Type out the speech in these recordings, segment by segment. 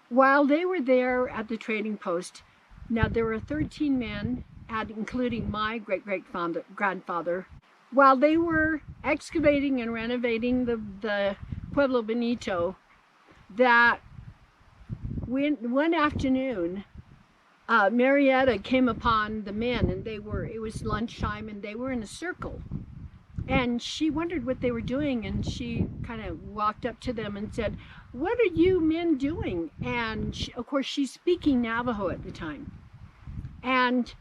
While they were there at the trading post, now there were 13 men, including my grandfather. While they were excavating and renovating the Pueblo Bonito, that one afternoon, Marietta came upon the men, and it was lunchtime, and they were in a circle. And she wondered what they were doing, and she kind of walked up to them and said, "What are you men doing?" And of course, she's speaking Navajo at the time. And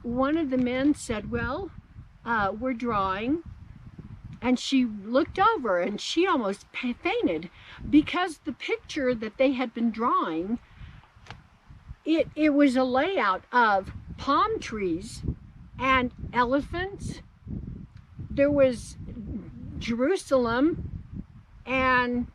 one of the men said, "Well, we're drawing." And she looked over, and she almost fainted, because the picture that they had been drawing, it was a layout of palm trees and elephants. There was Jerusalem, and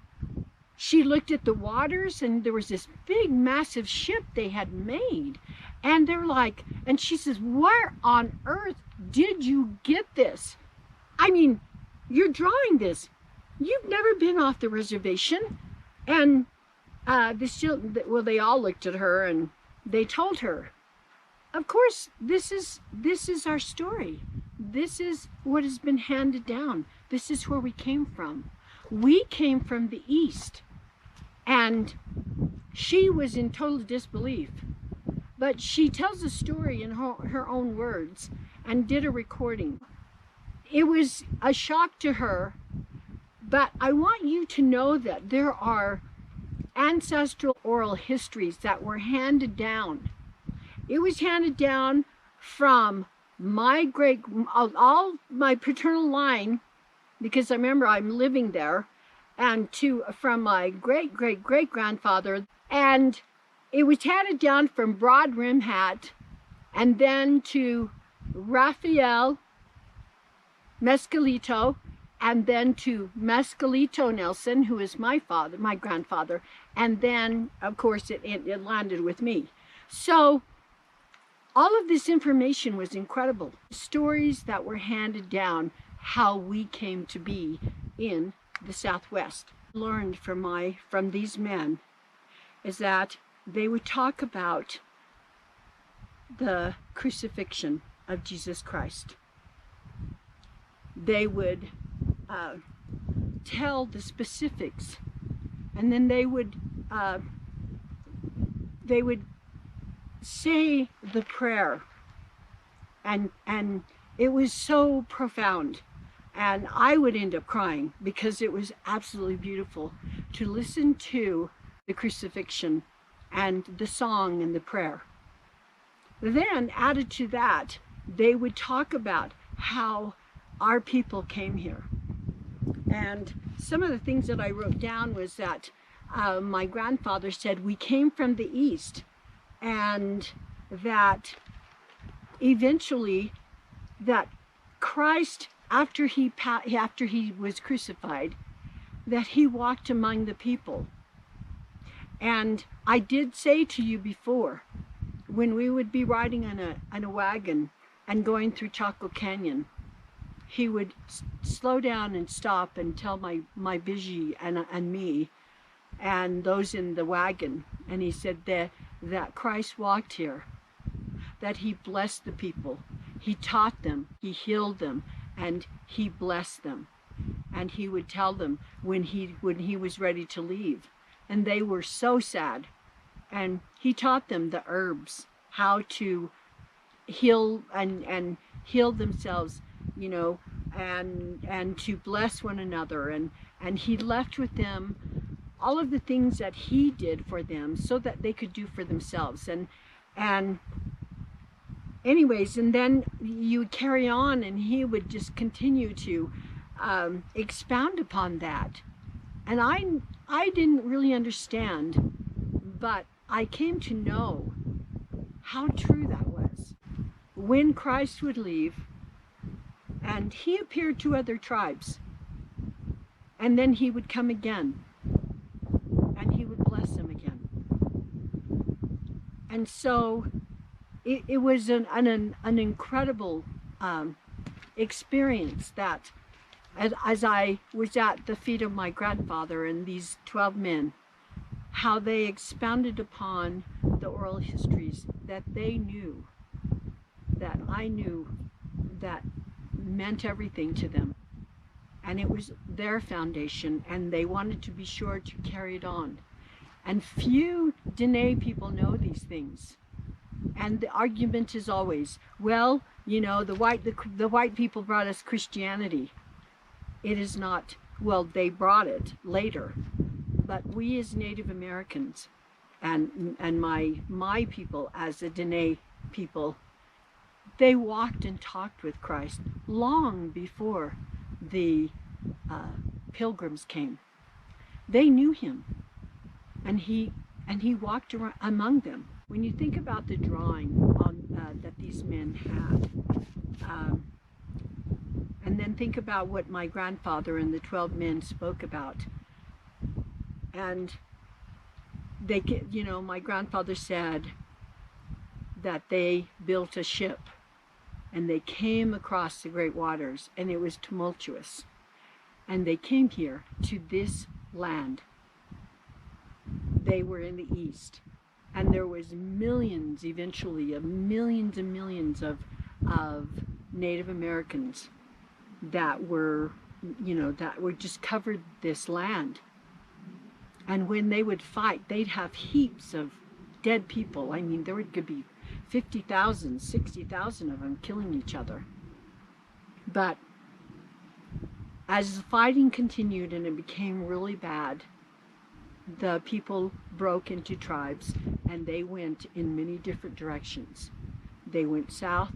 she looked at the waters, and there was this big massive ship they had made. And they're like, and she says, "Where on earth did you get this? I mean, you're drawing this. You've never been off the reservation." And they all looked at her, and they told her, "Of course, this is our story. This is what has been handed down. This is where we came from. We came from the East." And she was in total disbelief. But she tells the story in her own words, and did a recording. It was a shock to her, but I want you to know that there are ancestral oral histories that were handed down. It was handed down from all my paternal line, because I remember I'm living there, and from my great-great-great-grandfather. And it was handed down from Broad Rim Hat, and then to Raphael Mescalito, and then to Mescalito Nelson, who is my grandfather, and then, of course, it landed with me. So all of this information was incredible. Stories that were handed down, how we came to be in the Southwest. Learned from these men is that they would talk about the crucifixion of Jesus Christ. They would tell the specifics, and then they would say the prayer, and it was so profound, and I would end up crying, because it was absolutely beautiful to listen to the crucifixion and the song and the prayer. Then added to that, they would talk about how our people came here. And some of the things that I wrote down was that my grandfather said we came from the East, and that eventually that Christ, after he was crucified, that he walked among the people. And I did say to you before, when we would be riding on a wagon and going through Chaco Canyon, he would slow down and stop and tell my Biji and me and those in the wagon, and he said that Christ walked here, that he blessed the people, he taught them, he healed them, and he blessed them. And he would tell them when he was ready to leave, and they were so sad, and he taught them the herbs, how to heal and heal themselves, you know, and to bless one another, and he left with them all of the things that he did for them so that they could do for themselves. And anyways, and then you would carry on, and he would just continue to expound upon that. And I didn't really understand, but I came to know how true that was. When Christ would leave, and he appeared to other tribes, and then he would come again, and he would bless them again. And so it was an incredible experience, that as I was at the feet of my grandfather and these 12 men, how they expounded upon the oral histories that they knew, that I knew, that meant everything to them. And it was their foundation, and they wanted to be sure to carry it on. And few Dene people know these things. And the argument is always, well, you know, the white people brought us Christianity. It is not, well, they brought it later. But we as Native Americans and my people as the Dene people, they walked and talked with Christ long before the pilgrims came. They knew him, and he walked around among them. When you think about the drawing on, that these men had, and then think about what my grandfather and the 12 men spoke about, and they, you know, my grandfather said that they built a ship and they came across the great waters, and it was tumultuous, and they came here to this land. They were in the east, and there was millions, eventually, of millions and millions of Native Americans that were, you know, that were just covered this land. And when they would fight, they'd have heaps of dead people. I mean, there could be 50,000, 60,000 of them killing each other. But as the fighting continued and it became really bad, the people broke into tribes, and they went in many different directions. They went south.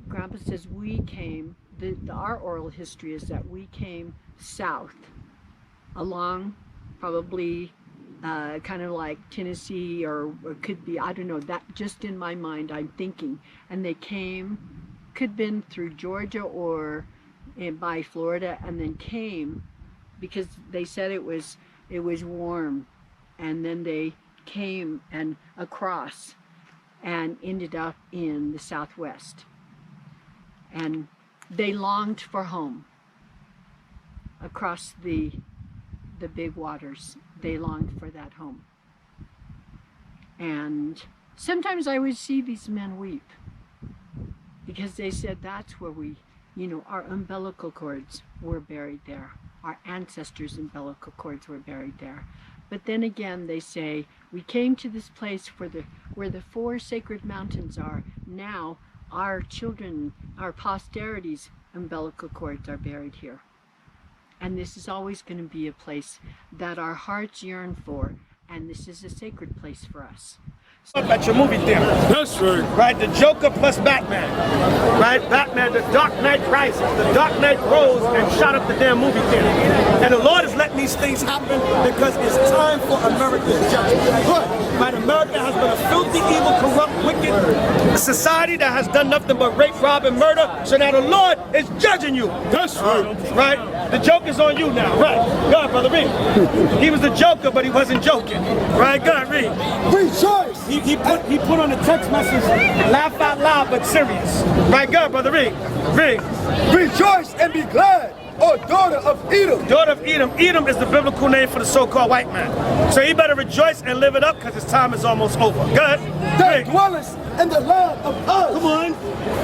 Grandpa says we came, our oral history is that we came south along probably kind of like Tennessee, or could be, I don't know, that just in my mind I'm thinking. And they came, could have been through Georgia or by Florida, and then came because they said it was warm, and then they came and across and ended up in the Southwest, and they longed for home across the big waters. They longed for that home. And sometimes I would see these men weep because they said that's where we, you know, our umbilical cords were buried there. Our ancestors' umbilical cords were buried there. But then again, they say, we came to this place where the 4 sacred mountains are. Now our children, our posterity's umbilical cords are buried here. And this is always going to be a place that our hearts yearn for, and this is a sacred place for us. At your movie theater. That's right. Right, the Joker plus Batman. Right, Batman, the Dark Knight Rises, the Dark Knight rose and shot up the damn movie theater. And the Lord is letting these things happen because it's time for America's judgment. Right, America has been a filthy, evil, corrupt, wicked society that has done nothing but rape, rob, and murder. So now the Lord is judging you. That's right. Right, the joke is on you now. Right, go ahead, Brother Reed. He was the Joker, but he wasn't joking. Right, go ahead, Reed. Rejoice! He put on the text message, laugh out loud but serious. Right, go, Brother Reed. Reed. Rejoice and be glad, O daughter of Edom. Daughter of Edom. Edom is the biblical name for the so-called white man. So he better rejoice and live it up because his time is almost over. Go ahead. That dwelleth in the land of us. Come on.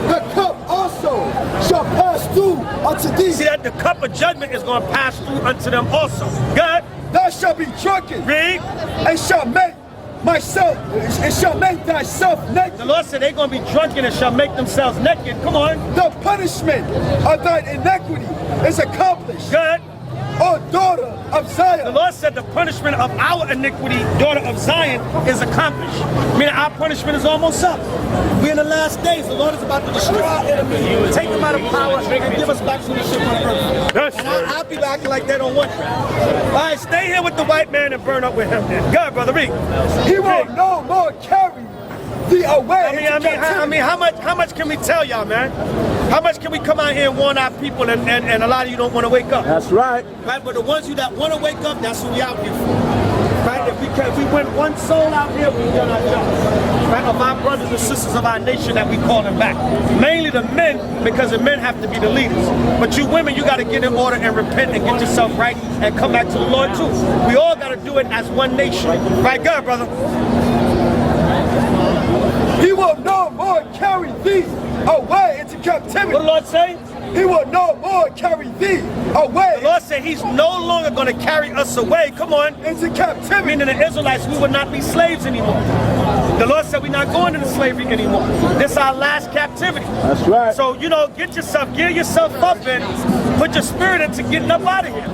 The cup also shall pass through unto thee. See that the cup of judgment is going to pass through unto them also. Go ahead. Thou shalt be drunken. Read. And shall make myself, and shall make thyself naked. The Lord said they're going to be drunken and shall make themselves naked. Come on. The punishment of thine iniquity is accomplished. Good. O daughter of Zion. The Lord said the punishment of our iniquity, daughter of Zion, is accomplished. Meaning our punishment is almost up. We're in the last days. The Lord is about to destroy our enemies, take them out of power, and give us back to the ship on earth. That's And right. I'll be acting like that on one track. All right, stay here with the white man and burn up with him then. Go, Brother Reed. He will no more carry thee away. I mean, how much can we tell y'all, man? How much can we come out here and warn our people, and a lot of you don't want to wake up? That's right. Right, but the ones you that want to wake up, that's who we out here for. Right, if we win one soul out here, we've done our job. Right, of our brothers and sisters of our nation that we call them back. Mainly the men, because the men have to be the leaders. But you women, you got to get in order and repent and get yourself right and come back to the Lord too. We all got to to do it as one nation. Right, good, brother. He will no more carry thee away into captivity. What the Lord say? He will no more carry thee away. The Lord said he's no longer going to carry us away. Come on. Into captivity. Meaning the Israelites, we would not be slaves anymore. The Lord said we're not going into slavery anymore. This is our last captivity. That's right. So, you know, gear yourself up and put your spirit into getting up out of here.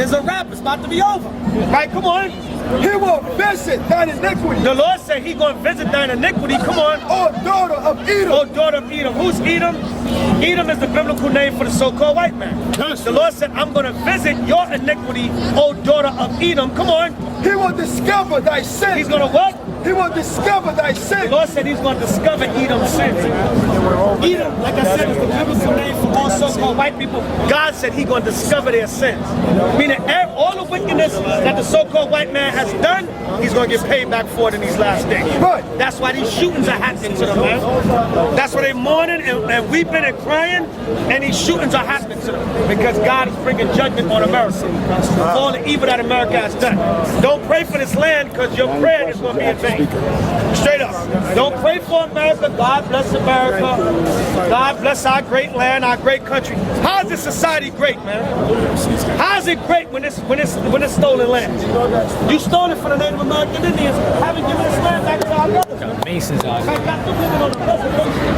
It's a wrap. It's about to be over. Right? Come on. He will visit thine iniquity. The Lord said he's going to visit thine iniquity. Come on. O daughter of Edom. O daughter of Edom. Who's Edom? Edom is the biblical name for the so-called white man. The Lord said, I'm going to visit your iniquity, O daughter of Edom. Come on. He will discover thy sin. He's going to what? He will discover thy sin. The Lord said he's going to discover Edom's sins. Edom, like I said, is the biblical name for all so-called white people. God said he's going to discover their sins. Meaning all the wickedness that the so-called white man has done, he's going to get paid back for it in these last days. Right. That's why these shootings are happening to them, man. That's why they're mourning and weeping and crying, and these shootings are happening to them. Because God is bringing judgment on America for all the evil that America has done. Don't pray for this land because your prayer is going to be in vain. Straight up. Don't pray for America. God bless America. God bless our great land, our great country. How is this society great, man? How is it great when it's stolen land? You stole it from the Native American Indians. Haven't given this land back to our brothers. Got Masons out I got them living on the reservation.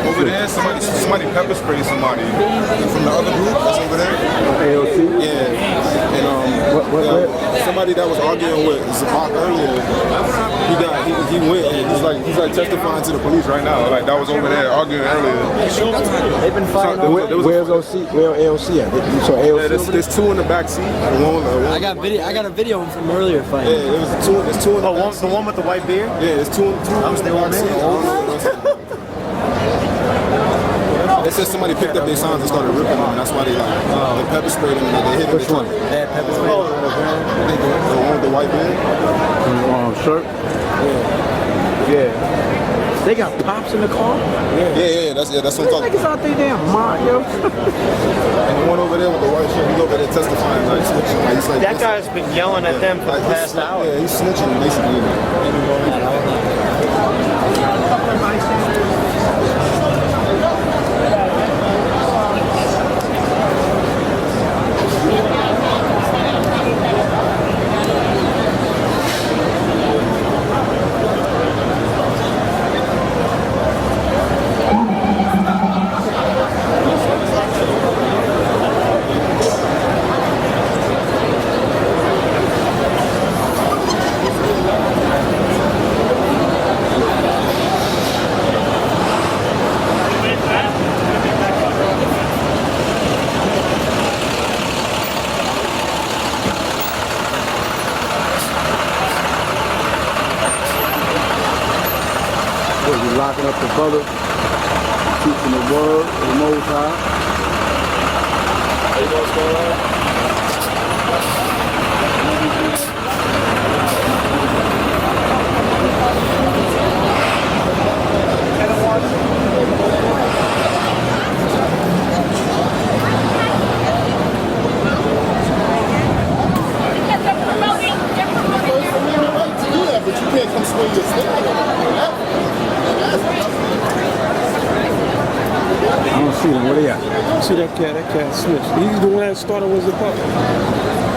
Over there, somebody pepper sprayed somebody from the other group that's over there. AOC? Yeah, and somebody that was arguing with Zabach earlier, he went and he's like testifying to the police right now. Like that was over there arguing earlier. They've been fighting. Where's OC? Where AOC at? So AOC. Yeah, there's two in the back seat. I got a video from earlier fighting. Yeah, there's two in the back seat. The one with the white beard? Yeah, there's two in the back seat. They said somebody picked up their signs and started ripping them, and that's why they pepper sprayed them and they hit them. Which one? They had pepper spray. The one with the white beard. Shirt? Yeah. They got pops in the car? Yeah, that's what I'm talking Niggas about. out there damn mind, yo. And the one over there with the white shirt, he's over there testifying, like snitching. Like, he's like, That guy's been yelling at them for the past hour. Yeah, he's snitching basically. We're locking up the brother, teaching the word of the Most High. You know what's going on? But you can't come swing your stick. I don't see them. Where they at? See that cat snitched. He's the one that started was the pup.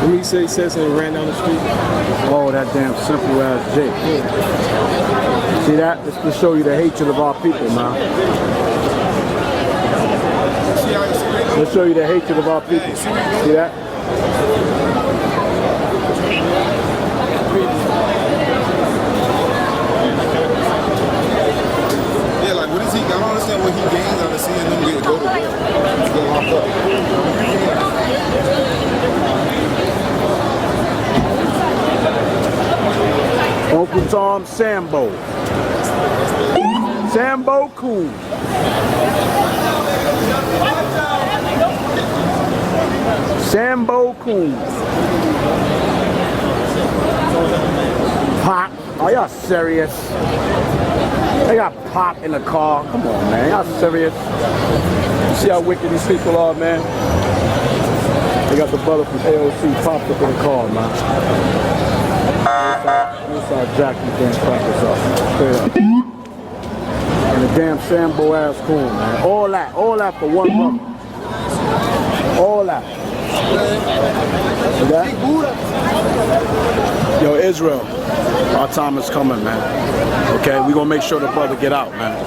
When he said something and ran down the street. Oh, that damn simple ass Jake. See that? It's to show you the hatred of our people, man. Let's show you the hatred of our people. See that? Yeah, like what is he? I don't understand what he gains out of seeing them go to jail, get locked up. Uncle Tom Sambo. Sambo Cool. Sambo Cool. Pop. Are y'all serious? They got Pop in the car. Come on, man. Y'all serious? You see how wicked these people are, man? They got the brother from AOC popped up in the car, man. This how Jack these damn crackers up. Straight up. And the damn Sambo ass coon, man. All that for one month. All that. See that? Yo, Israel, our time is coming, man. Okay, we gonna make sure the brother get out, man.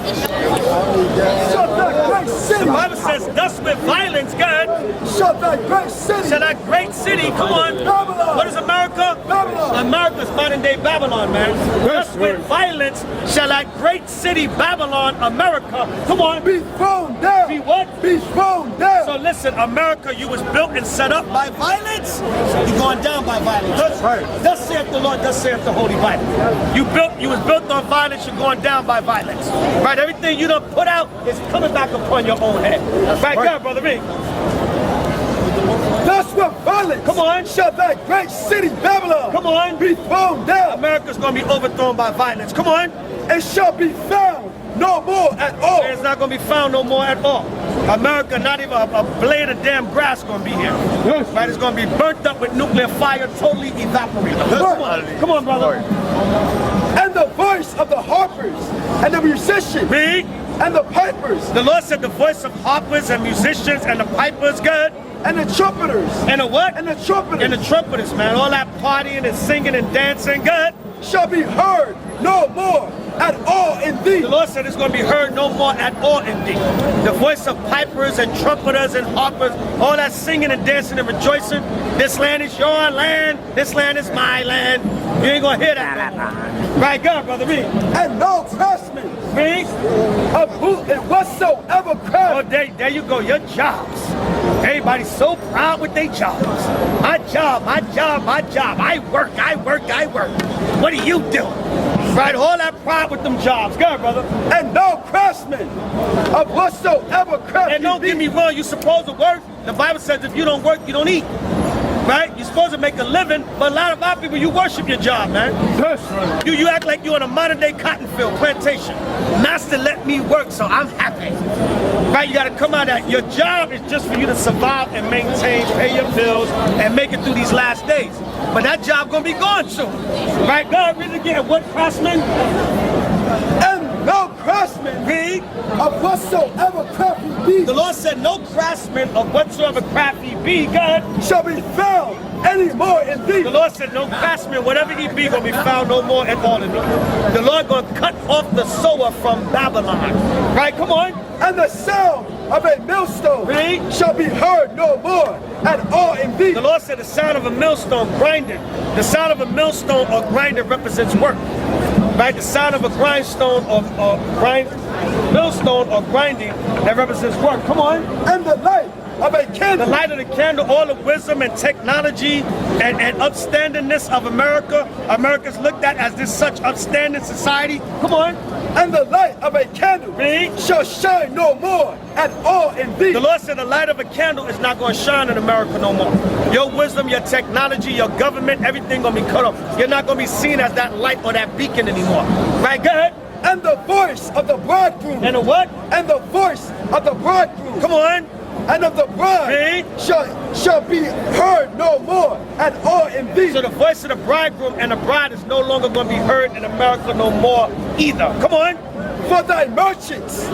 The Bible says, thus with violence, God, shall that great city, come on. Babylon. What is America? Babylon. America's modern day Babylon, man. Thus with violence shall that great city, Babylon, America, come on. Be thrown down. Be what? Be thrown down. So listen, America, you was built and set up by violence. You're going down by violence. Thus saith the Lord, thus saith the Holy Bible. You was built on violence, you're going down by violence. Right? Everything you done put out is coming back upon your own head. Right there, brother me. Thus with violence, come on, shall that great city Babylon, come on, be thrown down. America's gonna be overthrown by violence. Come on. It shall be found no more at all. It's not gonna be found no more at all. America, not even a blade of damn grass gonna be here. Yes. Right? It's gonna be burnt up with nuclear fire, totally evaporated. Come on, brother. And the voice of the harpers and the musicians. Me? And the pipers. The Lord said the voice of harpers and musicians and the pipers, God. And the trumpeters. And the what? And the trumpeters. And the trumpeters, man. All that partying and singing and dancing, God. Shall be heard no more at all in thee. The Lord said it's going to be heard no more at all in thee. The voice of pipers and trumpeters and harpers, all that singing and dancing and rejoicing. This land is your land. This land is my land. You ain't going to hear that no more. Right, God, brother, read. And no craftsman. Read. Of who and whatsoever craft. Oh, there you go, your jobs. Everybody's so proud with their jobs. My job, my job, my job. I work, I work, I work. What are you doing? Right, all that pride with them jobs. Go ahead, brother. And no craftsman of whatsoever craft. And don't get me wrong, you're supposed to work. The Bible says if you don't work, you don't eat. Right? You're supposed to make a living, but a lot of our people, you worship your job, man. Yes, right. You act like you're on a modern day cotton field plantation. Master let me work, so I'm happy. Right? You gotta come out of that. Your job is just for you to survive and maintain, pay your bills, and make it through these last days. But that job gonna be gone soon. Right? God, read it again. What craftsman? And no craftsman of whatsoever craft he be. The Lord said no craftsman of whatsoever craft he be, God, shall be found any more in thee. The Lord said no craftsman, whatever he be, gonna be found no more at all in thee. The Lord gonna cut off the sower from Babylon. Right, come on. And the sound of a millstone shall be heard no more at all in thee. The Lord said the sound of a millstone grinding. The sound of a millstone or grinding represents work. Right, the sound of a grindstone or millstone or grinding, that represents work. Come on. And the light of a candle. The light of the candle, all the wisdom and technology and upstandingness of America. America's looked at as this such upstanding society. Come on. And the light of a candle shall shine no more at all in thee. The Lord said the light of a candle is not going to shine in America no more. Your wisdom, your technology, your government, everything going to be cut off. You're not going to be seen as that light or that beacon anymore. Right, go ahead. And the voice of the bridegroom. And the what? And the voice of the bridegroom. Come on. And of the bride shall be heard no more at all in thee. So the voice of the bridegroom and the bride is no longer going to be heard in America no more either. Come on. For thy merchants